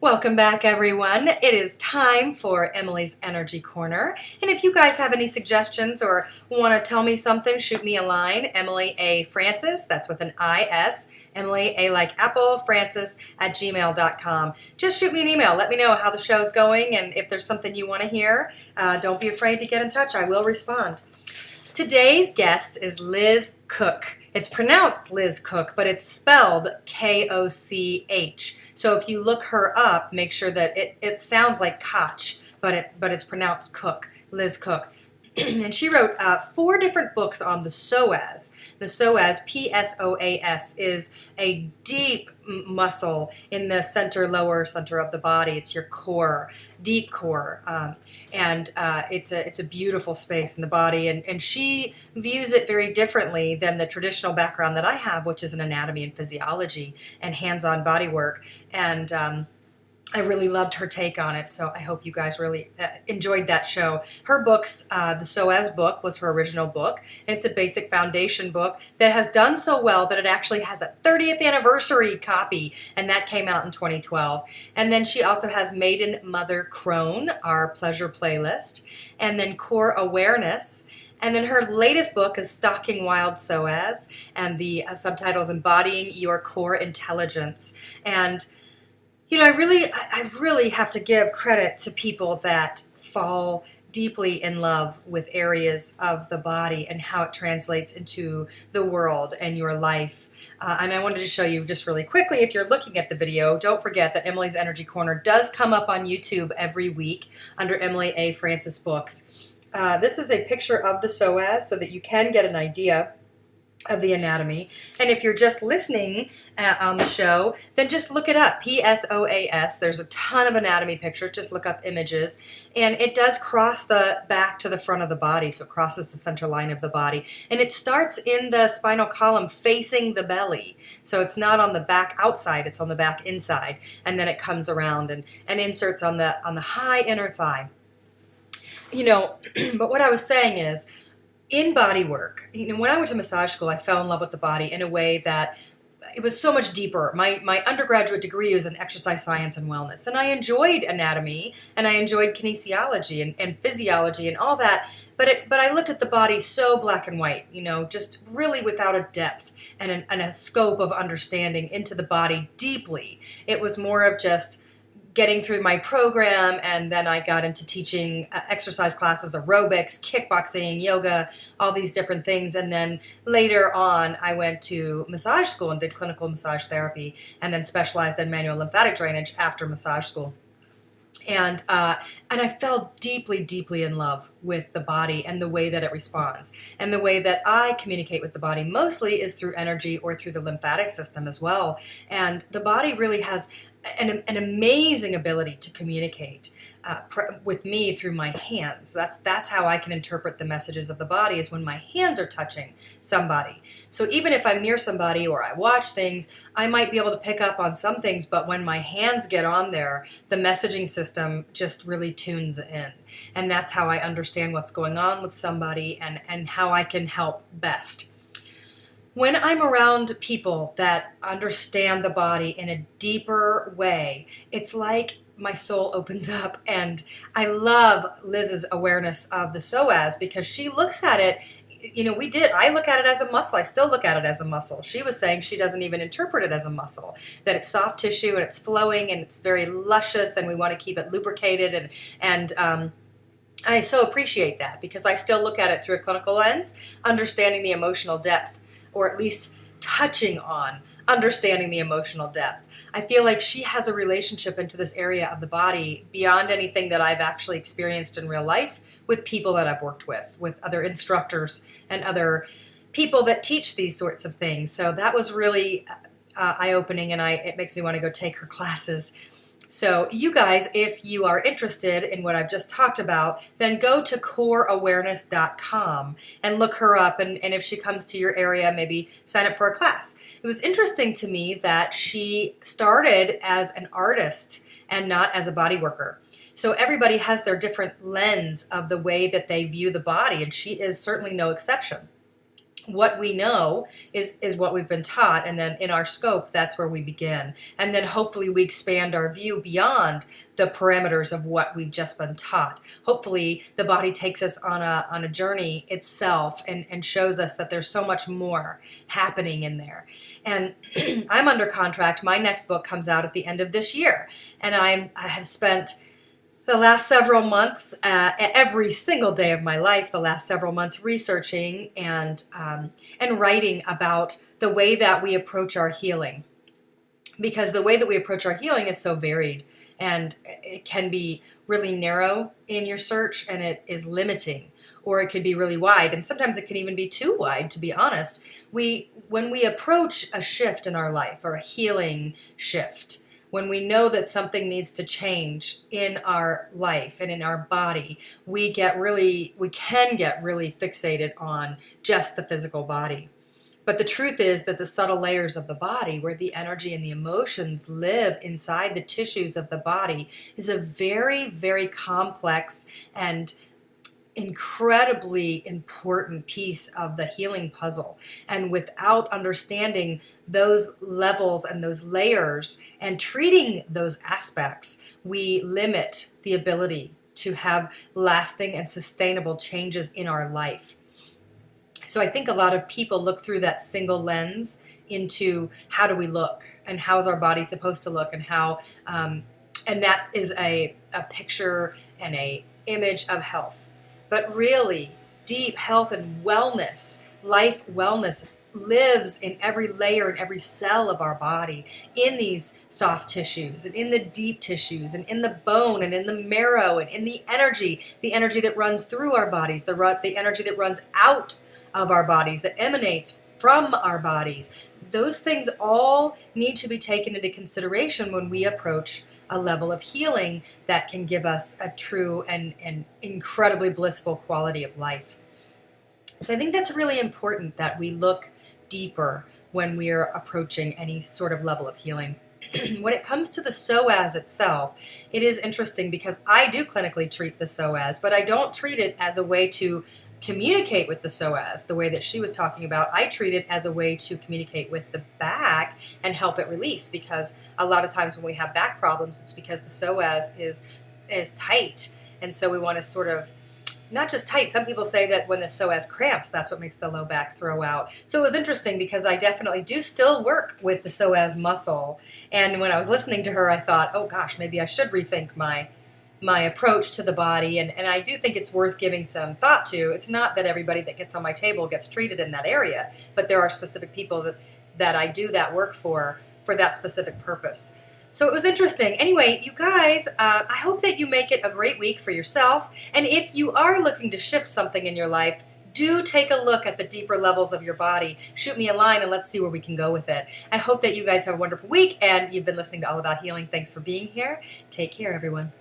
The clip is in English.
Welcome back, everyone. It is time for Emily's Energy Corner. And if you guys have any suggestions or want to tell me something, shoot me a line. Emily A. Francis, that's with an I-S. Emily A. like Apple, Francis at gmail.com. Just shoot me an email. Let me know how the show's going, and if there's something you want to hear, don't be afraid to get in touch. I will respond. Today's guest is Liz Koch. It's pronounced Liz Koch, but it's spelled K-O-C-H. So if you look her up, make sure that it sounds like Koch, but it's pronounced Koch, Liz Koch. And she wrote 4 different books on the psoas. The psoas, P-S-O-A-S, is a deep muscle in the lower center of the body. It's your core, deep core, and it's a beautiful space in the body. And she views it very differently than the traditional background that I have, which is in anatomy and physiology and hands-on body work. And I really loved her take on it, so I hope you guys really enjoyed that show. Her books, the SOAS book was her original book, and it's a basic foundation book that has done so well that it actually has a 30th anniversary copy, and that came out in 2012. And then she also has Maiden Mother Crone, our pleasure playlist, and then Core Awareness. And then her latest book is Stalking Wild SOAS, and the subtitle is Embodying Your Core Intelligence. And you know, I really have to give credit to people that fall deeply in love with areas of the body and how it translates into the world and your life. And I wanted to show you just really quickly, if you're looking at the video, don't forget that Emily's Energy Corner does come up on YouTube every week under Emily A. Francis Books. This is a picture of the psoas so that you can get an idea of the anatomy. And if you're just listening on the show, then just look it up, P-S-O-A-S. There's a ton of anatomy pictures. Just look up images. And it does cross the back to the front of the body, so it crosses the center line of the body. And it starts in the spinal column facing the belly. So it's not on the back outside, it's on the back inside. And then it comes around and inserts on the high inner thigh. You know, but what I was saying is, in body work, you know, when I went to massage school, I fell in love with the body in a way that it was so much deeper. My undergraduate degree was in exercise science and wellness, and I enjoyed anatomy, and I enjoyed kinesiology and physiology and all that, but I looked at the body so black and white, you know, just really without a depth and a scope of understanding into the body deeply. It was more of just getting through my program, and then I got into teaching exercise classes, aerobics, kickboxing, yoga, all these different things. And then later on, I went to massage school and did clinical massage therapy, and then specialized in manual lymphatic drainage after massage school. And I fell deeply, deeply in love with the body and the way that it responds. And the way that I communicate with the body mostly is through energy or through the lymphatic system as well. And the body really has an amazing ability to communicate with me through my hands. That's how I can interpret the messages of the body, is when my hands are touching somebody. So even if I'm near somebody or I watch things, I might be able to pick up on some things, but when my hands get on there, the messaging system just really tunes in. And that's how I understand what's going on with somebody and how I can help best. When I'm around people that understand the body in a deeper way, it's like my soul opens up. And I love Liz's awareness of the psoas, because she looks at it, you know, I look at it as a muscle. I still look at it as a muscle. She was saying she doesn't even interpret it as a muscle, that it's soft tissue and it's flowing and it's very luscious, and we want to keep it lubricated. And I so appreciate that, because I still look at it through a clinical lens, understanding the emotional depth, or at least touching on understanding the emotional depth. I feel like she has a relationship into this area of the body beyond anything that I've actually experienced in real life with people that I've worked with other instructors and other people that teach these sorts of things. So that was really eye-opening, and it makes me want to go take her classes. So you guys, if you are interested in what I've just talked about, then go to coreawareness.com and look her up. And if she comes to your area, maybe sign up for a class. It was interesting to me that she started as an artist and not as a body worker. So everybody has their different lens of the way that they view the body, and she is certainly no exception. what we know is what we've been taught, and then in our scope, that's where we begin. And then hopefully we expand our view beyond the parameters of what we've just been taught. Hopefully the body takes us on a journey itself and shows us that there's so much more happening in there. And I'm under contract. My next book comes out at the end of this year, and I have spent the last several months, every single day of my life, the last several months, researching and writing about the way that we approach our healing. Because the way that we approach our healing is so varied, and it can be really narrow in your search, and it is limiting, or it could be really wide, and sometimes it can even be too wide, to be honest. When we approach a shift in our life, or a healing shift, when we know that something needs to change in our life and in our body, we can get really fixated on just the physical body. But the truth is that the subtle layers of the body, where the energy and the emotions live inside the tissues of the body, is a very, very complex and incredibly important piece of the healing puzzle. And without understanding those levels and those layers and treating those aspects, we limit the ability to have lasting and sustainable changes in our life. So I think a lot of people look through that single lens into how do we look and how's our body supposed to look, and how and that is a picture and a image of health. But really, deep health and wellness, life wellness, lives in every layer and every cell of our body, in these soft tissues and in the deep tissues and in the bone and in the marrow and in the energy that runs through our bodies, the energy that runs out of our bodies, that emanates from our bodies. Those things all need to be taken into consideration when we approach a level of healing that can give us a true and incredibly blissful quality of life. So I think that's really important, that we look deeper when we are approaching any sort of level of healing. When it comes to the psoas itself, it is interesting because I do clinically treat the psoas, but I don't treat it as a way to communicate with the psoas the way that she was talking about. I treat it as a way to communicate with the back and help it release, because a lot of times when we have back problems, it's because the psoas is tight, and so we want to sort of, not just tight, some people say that when the psoas cramps, that's what makes the low back throw out. So it was interesting because I definitely do still work with the psoas muscle, and when I was listening to her, I thought, oh gosh, maybe I should rethink my approach to the body, and I do think it's worth giving some thought to. It's not that everybody that gets on my table gets treated in that area, but there are specific people that I do that work for that specific purpose. So it was interesting. Anyway, you guys, I hope that you make it a great week for yourself, and if you are looking to shift something in your life, do take a look at the deeper levels of your body. Shoot me a line and let's see where we can go with it. I hope that you guys have a wonderful week, and you've been listening to All About Healing. Thanks for being here. Take care, everyone.